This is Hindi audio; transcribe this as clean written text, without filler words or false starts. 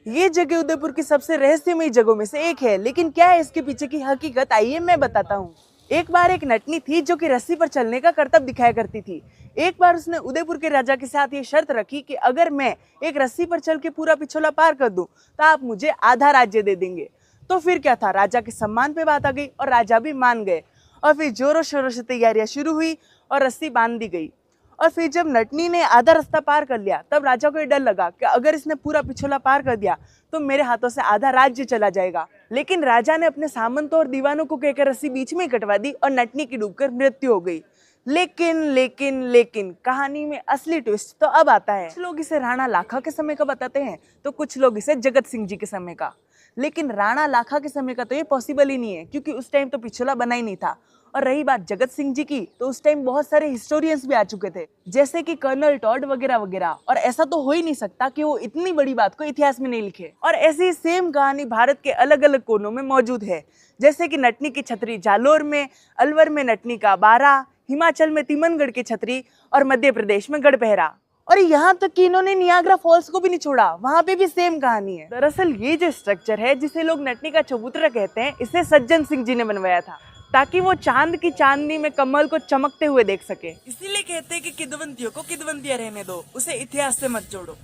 ये जगह उदयपुर की सबसे रहस्यमयी जगहों में से एक है, लेकिन क्या है इसके पीछे की हकीकत, आइए मैं बताता हूँ। एक बार एक नटनी थी जो कि रस्सी पर चलने का करतब दिखाया करती थी। एक बार उसने उदयपुर के राजा के साथ ये शर्त रखी कि अगर मैं एक रस्सी पर चल के पूरा पिछोला पार कर दूं तो आप मुझे आधा राज्य दे देंगे। तो फिर क्या था, राजा के सम्मान पे बात आ गई और राजा भी मान गए। और फिर जोरों शोरों से तैयारियां शुरू हुई और रस्सी बांध दी गई। और फिर जब नटनी ने आधा रास्ता पार कर लिया तब राजा को ये डर लगा कि अगर इसने पूरा पिछोला पार कर दिया तो मेरे हाथों से आधा राज्य चला जाएगा। लेकिन राजा ने अपने सामंतों और दीवानों को कहकर रस्सी बीच में ही कटवा दी और नटनी की डूबकर मृत्यु हो गई। लेकिन कहानी में असली ट्विस्ट तो अब आता है। कुछ लोग इसे राणा लाखा के समय का बताते हैं तो कुछ लोग इसे जगत सिंह जी के समय का। लेकिन राणा लाखा के समय का तो ये पॉसिबल ही नहीं है, क्योंकि उस टाइम तो पिछोला बना ही नहीं था। और रही बात जगत सिंह जी की, तो उस टाइम बहुत सारे हिस्टोरियंस भी आ चुके थे, जैसे कि कर्नल टॉड वगैरह वगैरह। और ऐसा तो हो ही नहीं सकता कि वो इतनी बड़ी बात को इतिहास में नहीं लिखे। और ऐसी सेम कहानी भारत के अलग अलग कोनों में मौजूद है, जैसे कि नटनी की छतरी जालोर में, अलवर में नटनी का बारा, हिमाचल में तिमनगढ़ की छतरी और मध्य प्रदेश में गढ़पहरा। और यहाँ तक कि इन्होंने नियाग्रा फॉल्स को भी नहीं छोड़ा, वहां पे भी सेम कहानी है। दरअसल ये जो स्ट्रक्चर है जिसे लोग नटनी का चबूतरा कहते हैं, इसे सज्जन सिंह जी ने बनवाया था ताकि वो चांद की चांदनी में कमल को चमकते हुए देख सके। इसीलिए कहते हैं कि किदवंतियों को किदवंतिया रहने दो, उसे इतिहास से मत जोड़ो।